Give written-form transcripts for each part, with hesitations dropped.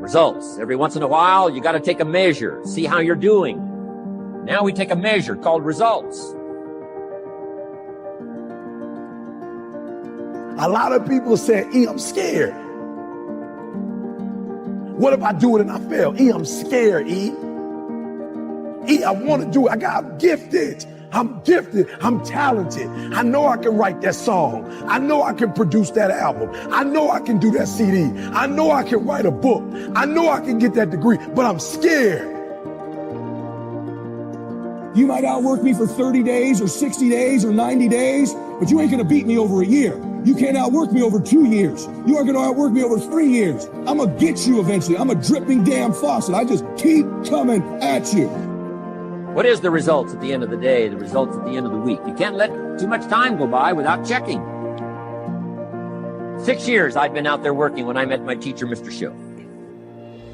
Results. Every once in a while, you got to take a measure, see how you're doing. Now we take a measure called results. A lot of people say, E, I'm scared. What if I do it and I fail? E, I'm scared, E. E, I want to do it. I'm gifted. I'm gifted. I'm talented. I know I can write that song. I know I can produce that album. I know I can do that CD. I know I can write a book. I know I can get that degree, but I'm scared. You might outwork me for 30 days or 60 days or 90 days, but you ain't gonna beat me over a year. You can't outwork me over 2 years. You are gonna outwork me over 3 years. I'm gonna get you eventually. I'm a dripping damn faucet. I just keep coming at you. What is the results at the end of the day, the results at the end of the week? You can't let too much time go by without checking. 6 years I'd been out there working when I met my teacher, Mr. Schiff.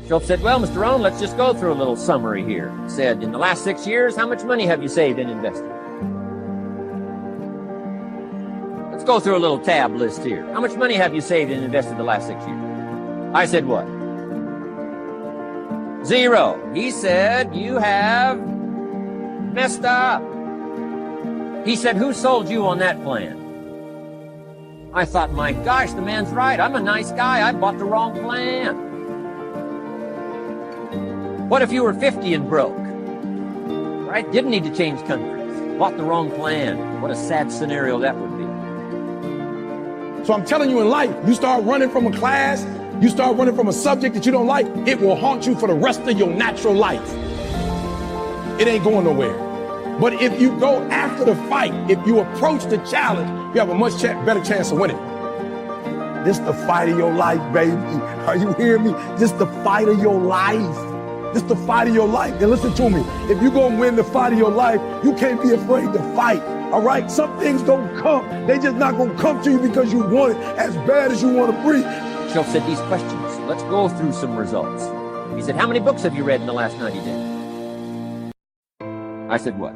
Schiff said, well, Mr. Rohn, let's just go through a little summary here. He said, in the last 6 years, how much money have you saved and invested? Let's go through a little tab list here. How much money have you saved and invested the last 6 years? I said, what? 0. He said, you have messed up. He said, who sold you on that plan? I thought, my gosh, the man's right. I'm a nice guy. I bought the wrong plan. What if you were 50 and broke? Right? Didn't need to change countries. Bought the wrong plan. What a sad scenario that would be. So I'm telling you, in life, you start running from a class, you start running from a subject that you don't like, it will haunt you for the rest of your natural life. It ain't going nowhere. But if you go after the fight, if you approach the challenge, you have a much better chance of winning. This the fight of your life, baby. Are you hearing me? This the fight of your life. This the fight of your life. And listen to me, if you're gonna win the fight of your life, you can't be afraid to fight. All right? Some things don't come. They just not gonna come to you because you want it as bad as you want to breathe. Schiff said these questions. Let's go through some results. He said, how many books have you read in the last 90 days? I said, what?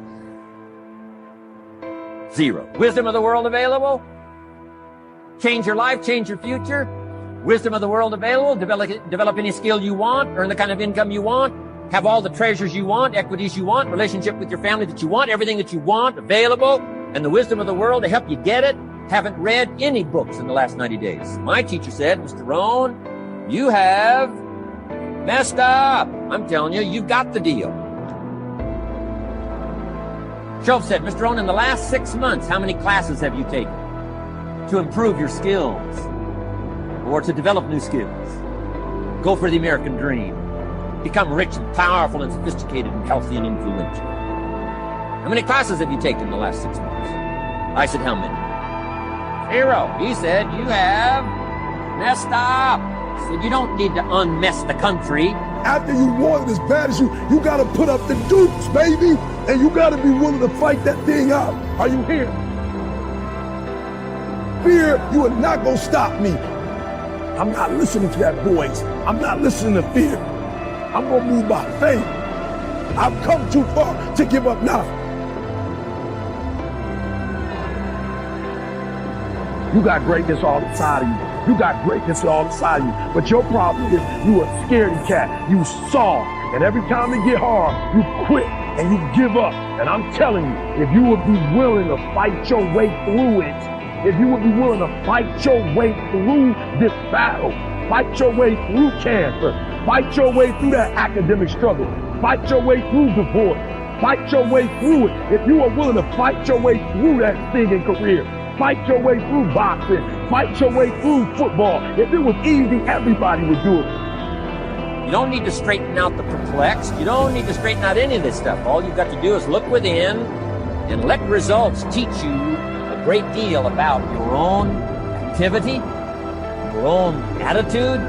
0. Wisdom of the world available? Change your life, change your future? Wisdom of the world available? Develop any skill you want, earn the kind of income you want, have all the treasures you want, equities you want, relationship with your family that you want, everything that you want available, and the wisdom of the world to help you get it. Haven't read any books in the last 90 days. My teacher said, Mr. Rohn, you have messed up. I'm telling you, you got the deal. Schiff said, Mr. Rohn, in the last 6 months, how many classes have you taken to improve your skills or to develop new skills? Go for the American dream. Become rich and powerful and sophisticated and healthy and influential. How many classes have you taken in the last 6 months? I said, how many? 0. He said, you have messed up. He said, you don't need to unmess the country. After you want it as bad as you got to put up the dukes, baby. And you got to be willing to fight that thing out. Are you here? Fear, you are not going to stop me. I'm not listening to that voice. I'm not listening to fear. I'm going to move by faith. I've come too far to give up now. You got greatness all inside of you. You got greatness all inside of you. But your problem is you a scaredy cat. You soft. And every time it get hard, you quit and you give up. And I'm telling you, if you would be willing to fight your way through it, if you would be willing to fight your way through this battle, fight your way through cancer, fight your way through that academic struggle, fight your way through divorce, fight your way through it. If you are willing to fight your way through that singing career, fight your way through boxing, fight your way through football. If it was easy, everybody would do it. You don't need to straighten out the perplexed. You don't need to straighten out any of this stuff. All you've got to do is look within and let results teach you a great deal about your own activity, your own attitude,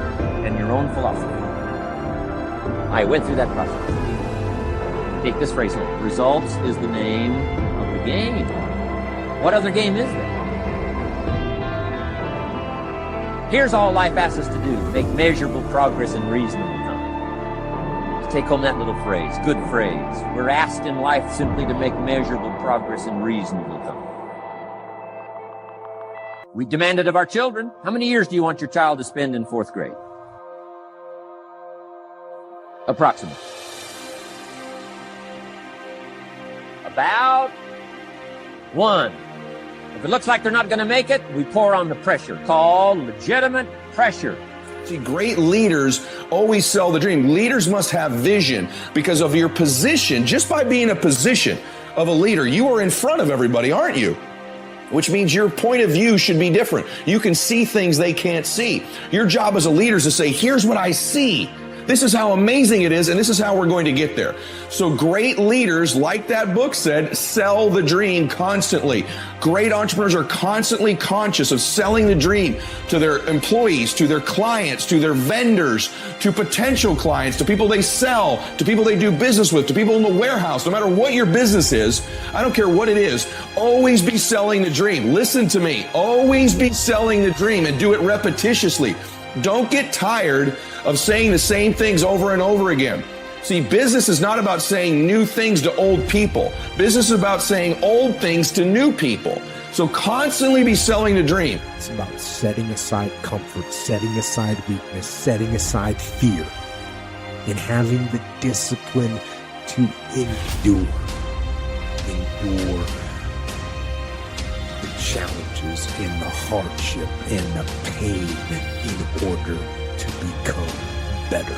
and your own philosophy. I went through that process. Take this phrase home. Results is the name of the game. What other game is there? Here's all life asks us to do: make measurable progress in reasonable time. Take home that little phrase, good phrase. We're asked in life simply to make measurable progress in reasonable time. We demand it of our children. How many years do you want your child to spend in 4th grade? Approximately. About 1. If it looks like they're not going to make it, we pour on the pressure, called legitimate pressure. See, great leaders always sell the dream. Leaders must have vision because of your position. Just by being a position of a leader, you are in front of everybody, aren't you? Which means your point of view should be different. You can see things they can't see. Your job as a leader is to say, here's what I see. This is how amazing it is, and this is how we're going to get there. So great leaders, like that book said, sell the dream constantly. Great entrepreneurs are constantly conscious of selling the dream to their employees, to their clients, to their vendors, to potential clients, to people they sell, to people they do business with, to people in the warehouse. No matter what your business is, I don't care what it is, always be selling the dream. Listen to me. Always be selling the dream and do it repetitiously. Don't get tired of saying the same things over and over again. See, business is not about saying new things to old people. Business is about saying old things to new people. So constantly be selling the dream. It's about setting aside comfort, setting aside weakness, setting aside fear, and having the discipline to endure the challenges and the hardship and the pain in order to become better.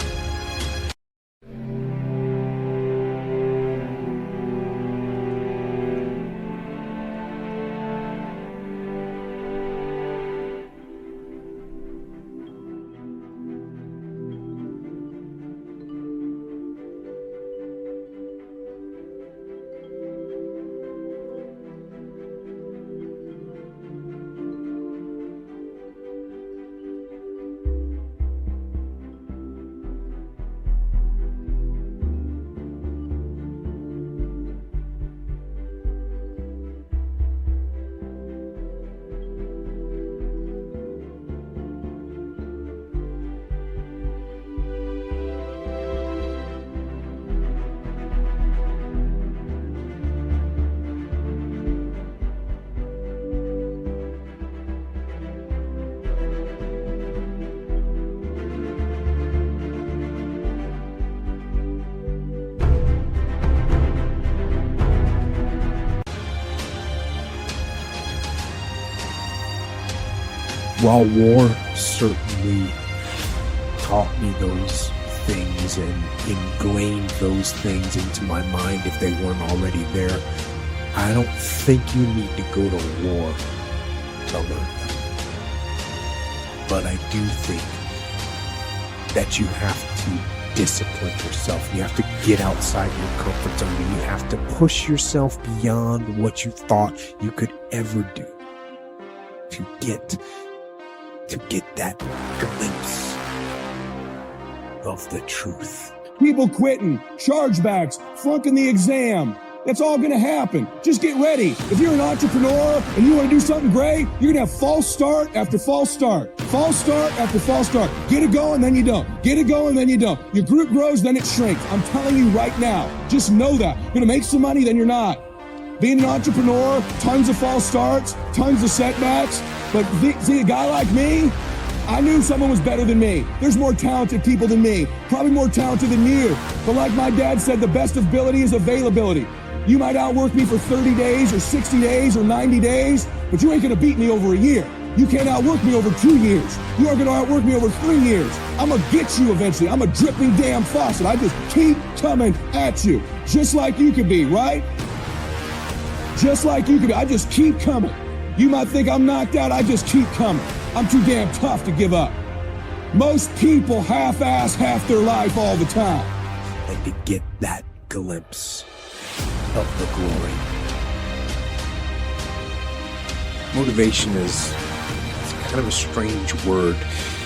While war certainly taught me those things and ingrained those things into my mind if they weren't already there, I don't think you need to go to war to learn them. But I do think that you have to discipline yourself. You have to get outside your comfort zone. And you have to push yourself beyond what you thought you could ever do to get that glimpse of the truth. People quitting, chargebacks, flunking the exam. That's all going to happen. Just get ready. If you're an entrepreneur and you want to do something great, you're going to have false start after false start. False start after false start. Get it going, then you don't. Get it going, then you don't. Your group grows, then it shrinks. I'm telling you right now. Just know that. You're going to make some money, then you're not. Being an entrepreneur, tons of false starts, tons of setbacks. But see, a guy like me, I knew someone was better than me. There's more talented people than me, probably more talented than you. But like my dad said, the best ability is availability. You might outwork me for 30 days or 60 days or 90 days, but you ain't gonna beat me over a year. You can't outwork me over 2 years. You aren't gonna outwork me over 3 years. I'm gonna get you eventually. I'm a dripping damn faucet. I just keep coming at you, just like you could be, right? Just like you could be. I just keep coming. You might think I'm knocked out. I just keep coming. I'm too damn tough to give up. Most people half-ass half their life all the time. And to get that glimpse of the glory. Motivation is kind of a strange word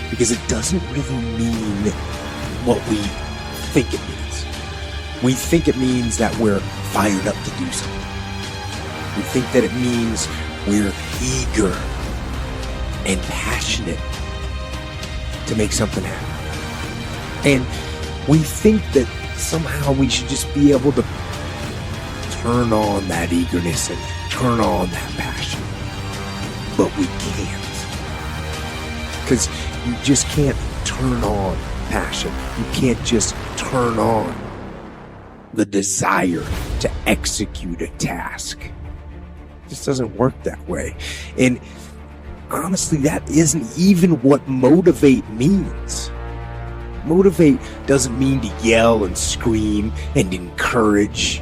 because it doesn't really mean what we think it means. We think it means that we're fired up to do something. We think that it means we're eager and passionate to make something happen. And we think that somehow we should just be able to turn on that eagerness and turn on that passion. But we can't. Because you just can't turn on passion. You can't just turn on the desire to execute a task. It just doesn't work that way. And honestly, that isn't even what motivate means. Motivate doesn't mean to yell and scream and encourage.